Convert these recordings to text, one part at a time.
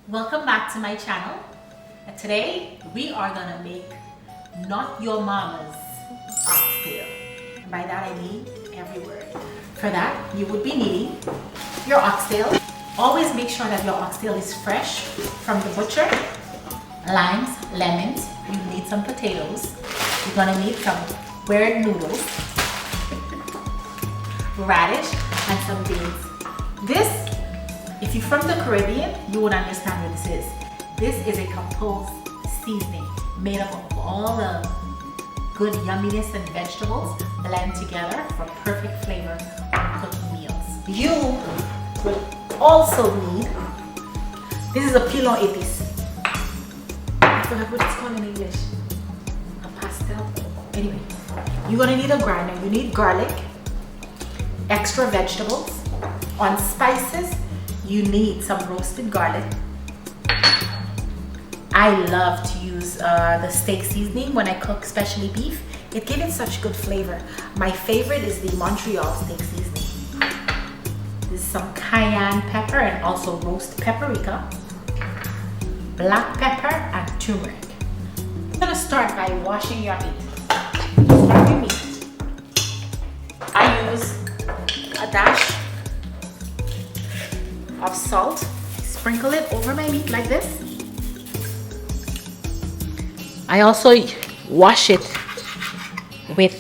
Welcome back to my channel. And today we are gonna make not your mama's oxtail. And by that I mean every word. For that you would be needing your oxtail. Always make sure that your oxtail is fresh from the butcher. Limes, lemons, you need some potatoes. You're gonna need some squared noodles, radish, and some beans. This, if you're from the Caribbean, you would understand what this is. This is a composed seasoning made up of all the good yumminess and vegetables blend together for perfect flavor on cooking meals. You will also need, this is a pilon épice. I forgot what it's called in English. A pastel. Anyway, you're gonna need a grinder. You need garlic, extra vegetables. On spices, you need some roasted garlic. I love to use the steak seasoning when I cook, especially beef. It gives it such good flavor. My favorite is the Montreal steak seasoning. This is some cayenne pepper and also roast paprika, black pepper, and turmeric. I'm gonna start by washing your meat. Start your meat. I use a dash of salt. Sprinkle it over my meat like this. I also wash it with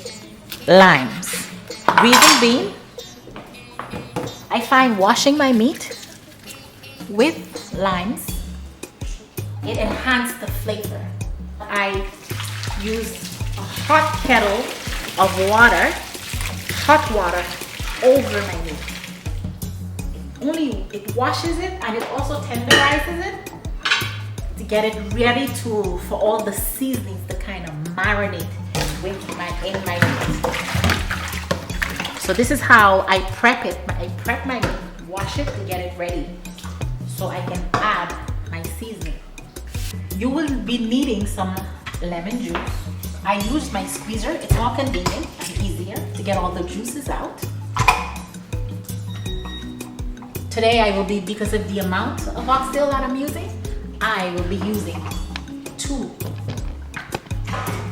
limes. Reason being, I find washing my meat with limes, it enhances the flavor. I use a hot kettle of water, hot water, over my meat. It washes it and it also tenderizes it to get it ready for all the seasonings to kind of marinate in my meat. So this is how I prep it. I prep my meat, wash it to get it ready so I can add my seasoning. You will be needing some lemon juice. I use my squeezer. It's more convenient and easier to get all the juices out. Today I will be, because of the amount of oxtail that I'm using, I will be using 2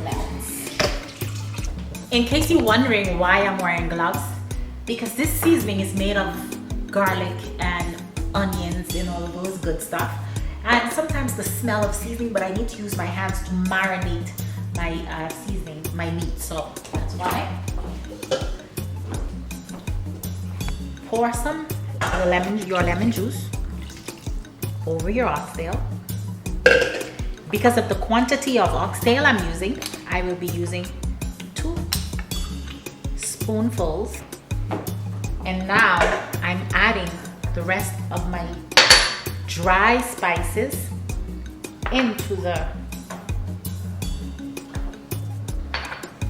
lemons. In case you're wondering why I'm wearing gloves, because this seasoning is made of garlic and onions and all of those good stuff. And sometimes the smell of seasoning, but I need to use my hands to marinate my seasoning, my meat. So that's why. Pour some your lemon juice over your oxtail. Because of the quantity of oxtail I'm using, I will be using 2 spoonfuls. And now I'm adding the rest of my dry spices into the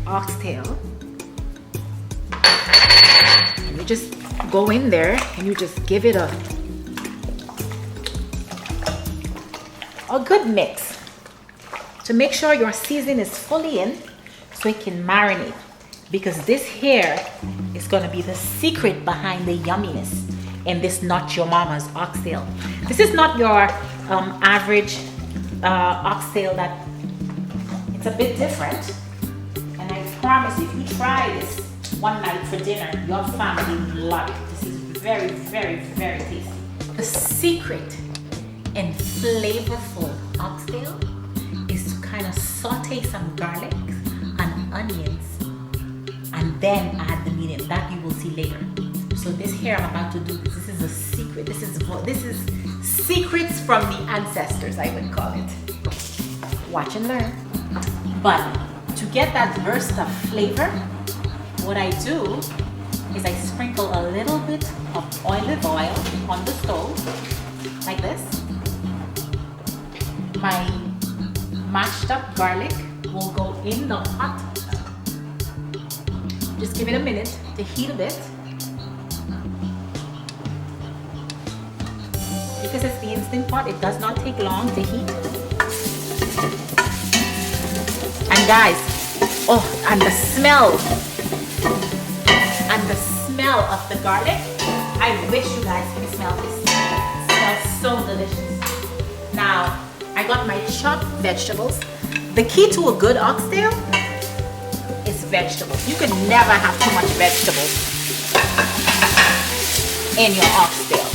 oxtail. And you just go in there and you just give it a good mix to make sure your seasoning is fully in so it can marinate, because this here is going to be the secret behind the yumminess in this not your mama's oxtail. This is not your average oxtail. That it's a bit different, and I promise if you try this one night for dinner, your family will love it. This is very, very, very tasty. The secret in flavorful oxtail is to kind of saute some garlic and onions and then add the meat in. That you will see later. So this here I'm about to do, this is a secret. This is secrets from the ancestors, I would call it. Watch and learn. But to get that burst of flavor, what I do is I sprinkle a little bit of olive oil on the stove, like this. My mashed up garlic will go in the pot. Just give it a minute to heat a bit. Because it's the instant pot, it does not take long to heat. And guys, oh, and the smell of the garlic, I wish you guys can smell this. It smells so delicious. Now, I got my chopped vegetables. The key to a good oxtail is vegetables. You can never have too much vegetables in your oxtail.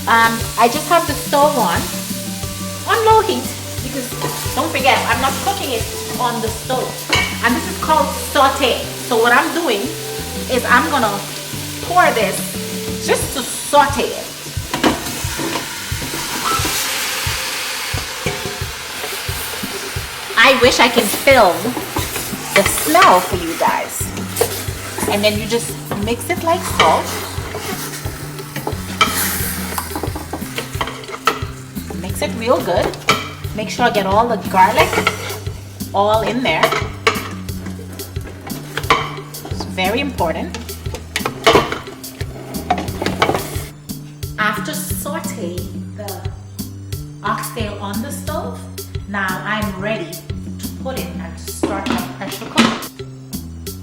I just have the stove on low heat, because don't forget, I'm not cooking it on the stove. And this is called saute. So what I'm doing is I'm gonna pour this just to saute it. I wish I can film the smell for you guys. And then you just mix it like so. Mix it real good. Make sure I get all the garlic all in there. It's very important. After sauteing the oxtail on the stove, now I'm ready to put it and to start my pressure cook.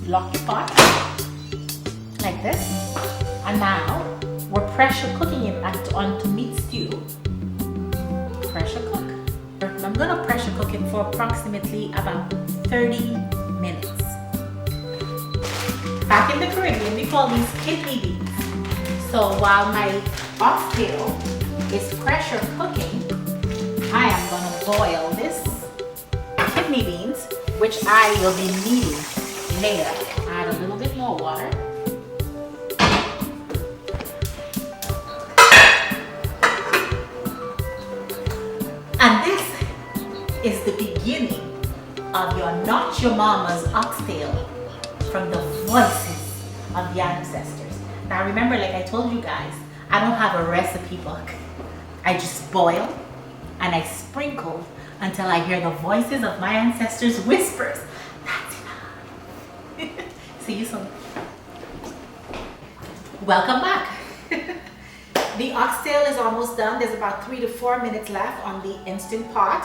Lock your pot like this, and now we're pressure cooking it onto meat stew. Pressure cook. I'm gonna pressure cook it for approximately about 30 minutes. Back in the Caribbean, we call these kidney beans. So while my oxtail is pressure cooking, I am gonna boil this kidney beans, which I will be needing later. Add a little bit more water. And this is the beginning of your Not Your Mama's oxtail from the voices of the ancestors. Now remember, like I told you guys, I don't have a recipe book. I just boil and I sprinkle until I hear the voices of my ancestors' whispers. That's enough. See you soon. Welcome back. The oxtail is almost done. There's about 3 to 4 minutes left on the Instant Pot.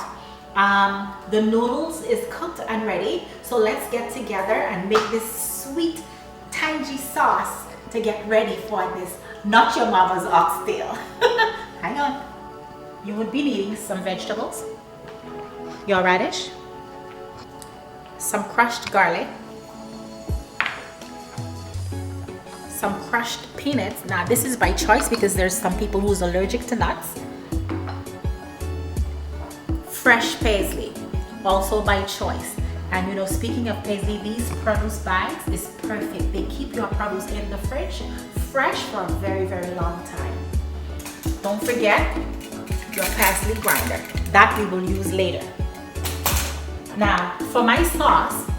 The noodles is cooked and ready. So let's get together and make this sweet, tangy sauce to get ready for this Not Your Mama's oxtail. Hang on. You would be needing some vegetables, your radish, some crushed garlic, some crushed peanuts. Now this is by choice because there's some people who's allergic to nuts. Fresh paisley, also by choice. And you know, speaking of paisley, these produce bags is perfect. They keep your produce in the fridge fresh for a very, very long time. Don't forget your parsley grinder. That we will use later. Now, for my sauce,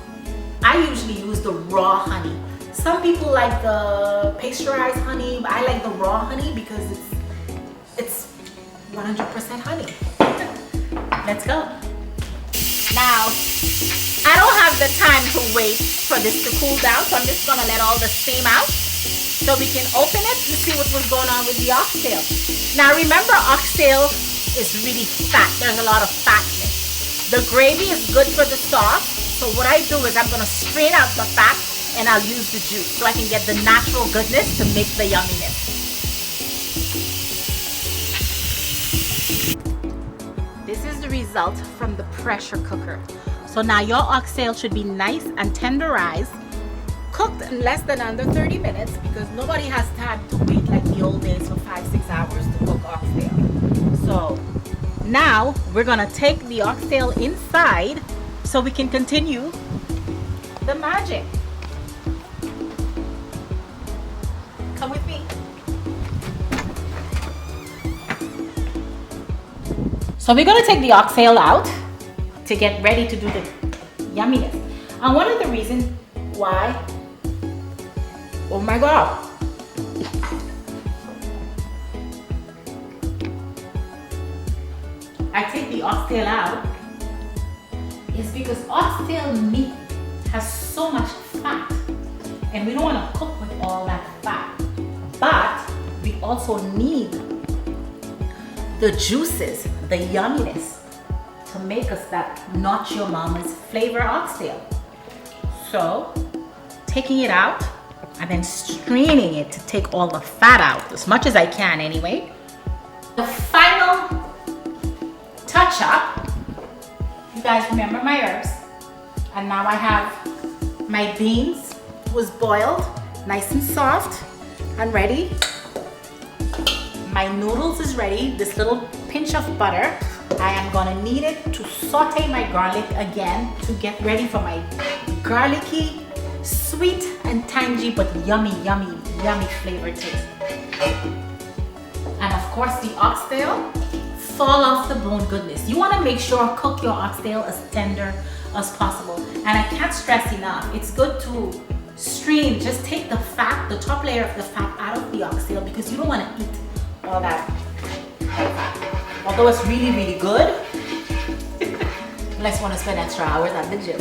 I usually use the raw honey. Some people like the pasteurized honey, but I like the raw honey because it's 100% honey. Let's go. Now, I don't have the time to wait for this to cool down, so I'm just gonna let all the steam out so we can open it and see what was going on with the oxtail. Now remember, oxtail is really fat. There's a lot of fat in it. The gravy is good for the sauce, so what I do is I'm gonna strain out the fat and I'll use the juice so I can get the natural goodness to make the yumminess. This is the result from the pressure cooker. So now your oxtail should be nice and tenderized, cooked in less than under 30 minutes because nobody has time to wait like the old days for 5-6 hours to cook oxtail. So now we're gonna take the oxtail inside so we can continue the magic. Come with me. So we're gonna take the oxtail out to get ready to do the yumminess. And one of the reasons why, oh my God. I take the oxtail out is because oxtail meat has so much fat and we don't want to cook with all that fat. But we also need the juices, the yumminess, to make us that Not Your Mama's flavor oxtail. So, taking it out and then straining it to take all the fat out, as much as I can anyway. The final guys remember my herbs. And now I have my beans was boiled, nice and soft and ready. My noodles is ready. This little pinch of butter, I am gonna need it to saute my garlic again to get ready for my garlicky, sweet and tangy but yummy flavor taste. And of course the oxtail, fall off the bone goodness. You wanna make sure cook your oxtail as tender as possible. And I can't stress enough, it's good to stream, just take the fat, the top layer of the fat out of the oxtail because you don't wanna eat all that fat. Although it's really good, unless you wanna spend extra hours at the gym.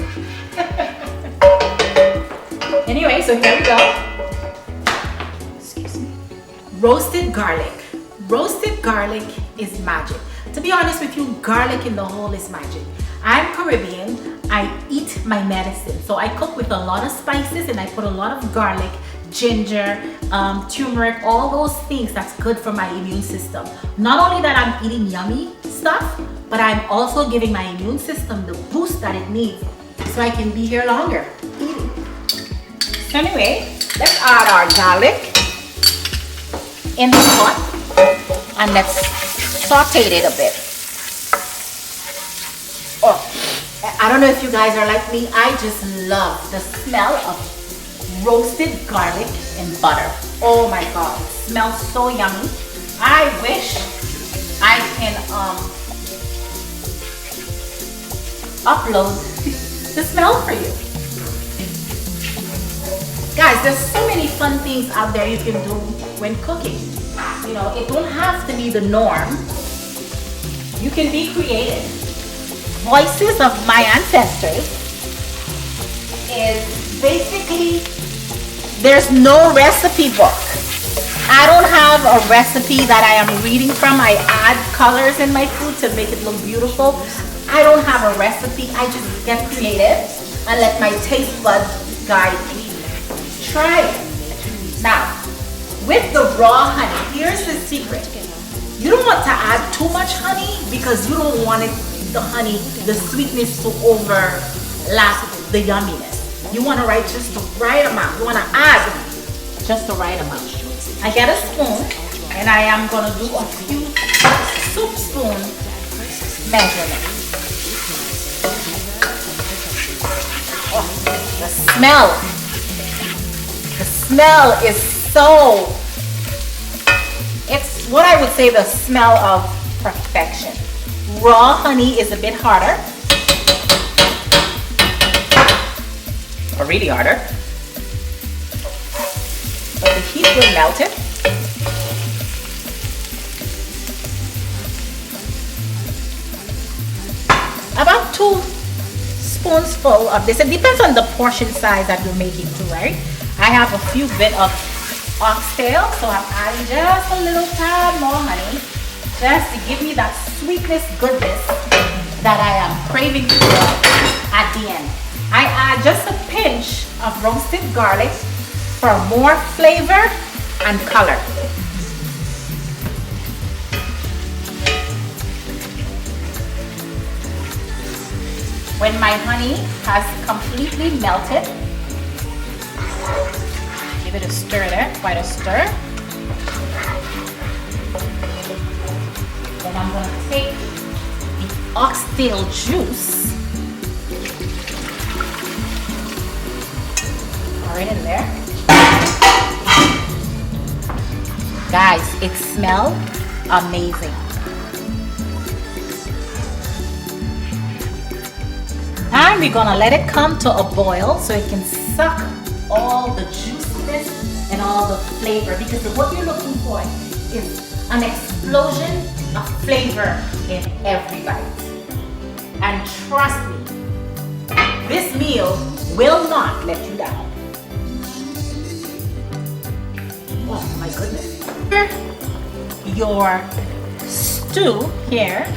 Anyway, so here we go. Excuse me. Roasted garlic. Roasted garlic is magic. To be honest with you, garlic in the whole is magic. I'm Caribbean, I eat my medicine. So I cook with a lot of spices and I put a lot of garlic, ginger, turmeric, all those things that's good for my immune system. Not only that I'm eating yummy stuff, but I'm also giving my immune system the boost that it needs so I can be here longer eating. So anyway, let's add our garlic in the pot and let's saute it a bit. Oh, I don't know if you guys are like me, I just love the smell of roasted garlic and butter. Oh my god, it smells so yummy. I wish I can upload the smell for you. Guys, there's so many fun things out there you can do when cooking. You know, it don't have to be the norm. You can be creative. Voices of My Ancestors is basically, there's no recipe book. I don't have a recipe that I am reading from. I add colors in my food to make it look beautiful. I don't have a recipe. I just get creative and let my taste buds guide me. Try it. Now, with the raw honey, here's the secret. You don't want to add too much honey because you don't want it, the honey, the sweetness to overlap the yumminess. You want to write just the right amount. You want to add just the right amount. I get a spoon and I am going to do a few soup spoon measurements. Oh, the smell. The smell is so, it's what I would say the smell of perfection. Raw honey is a bit harder, or really harder, but the heat will melt it. About 2 spoonsful of this. It depends on the portion size that you're making too, right? I have a few bit of oxtail, so I'm adding just a little tad more honey, just to give me that sweetness, goodness that I am craving for at the end. I add just a pinch of roasted garlic for more flavor and color. When my honey has completely melted, give it a stir there, quite a stir. Then I'm going to take the oxtail juice, pour it in there. Guys, it smells amazing. And we're gonna let it come to a boil so it can suck all the juiciness and all the flavor, because what you're looking for is an explosion of flavor in every bite. And trust me, this meal will not let you down. Oh my goodness. Your stew here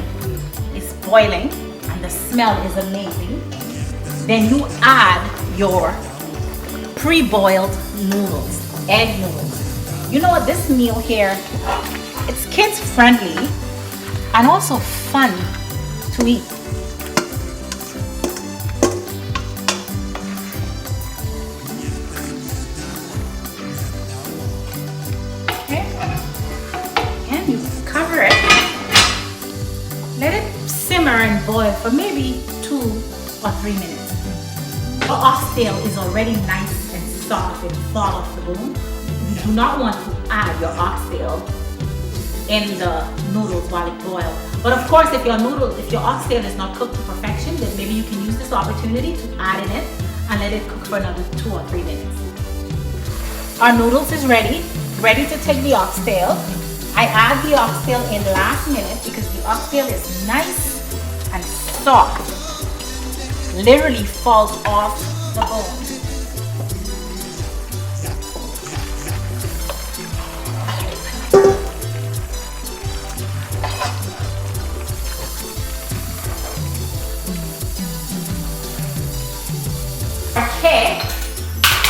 is boiling and the smell is amazing. Then you add your pre-boiled noodles, egg noodles. You know what, this meal here, it's kids friendly and also fun to eat. and boil for maybe 2 or 3 minutes. The oxtail is already nice and soft and fall off the bone. You do not want to add your oxtail in the noodles while it boils. But of course, if your oxtail is not cooked to perfection, then maybe you can use this opportunity to add it in and let it cook for another 2 or 3 minutes. Our noodles is ready to take the oxtail. I add the oxtail in last minute because the oxtail is nice and soft. Literally falls off the bone. Okay,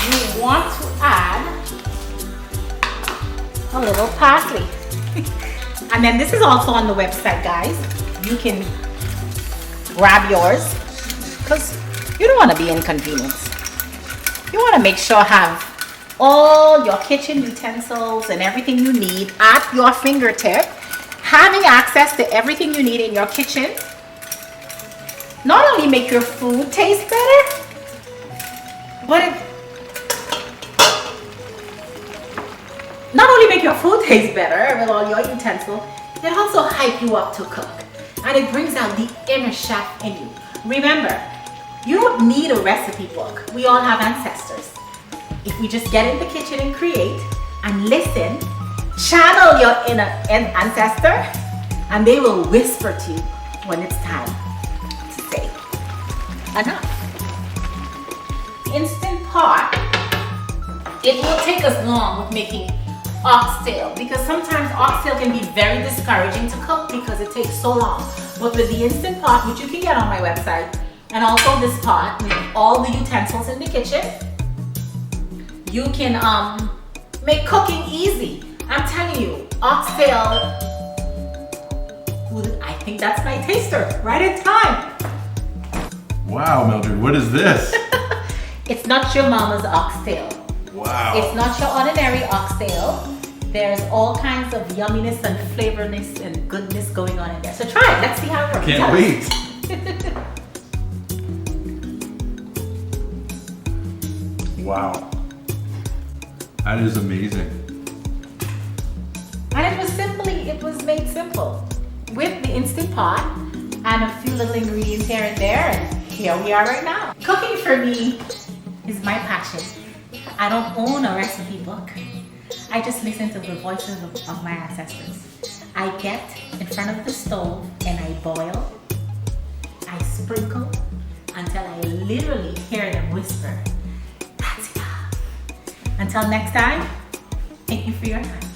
you want to add a little parsley. And then this is also on the website, guys. You can grab yours because you don't want to be inconvenienced. You want to make sure have all your kitchen utensils and everything you need at your fingertip. Having access to everything you need in your kitchen not only make your food taste better, but it not only make your food taste better with all your utensils, it also hype you up to cook. And it brings out the inner chef in you. Remember, you don't need a recipe book. We all have ancestors. If we just get in the kitchen and create and listen, channel your inner ancestor, and they will whisper to you when it's time to say enough. Instant Pot, it will take us long with making oxtail because sometimes oxtail can be very discouraging to cook because it takes so long. But with the Instant Pot, which you can get on my website, and also this pot with all the utensils in the kitchen, you can make cooking easy. I'm telling you, oxtail, I think that's my taster right in time. Wow, Mildred, what is this? It's not your mama's oxtail. Wow. It's not your ordinary oxtail. There's all kinds of yumminess and flavorness and goodness going on in there. So try it. Let's see how it works. Can't wait. Wow. That is amazing. And it was made simple with the Instant Pot and a few little ingredients here and there, and here we are right now. Cooking for me is my passion. I don't own a recipe book. I just listen to the voices of my ancestors. I get in front of the stove and I boil, I sprinkle until I literally hear them whisper, "That's enough." Until next time, thank you for your time.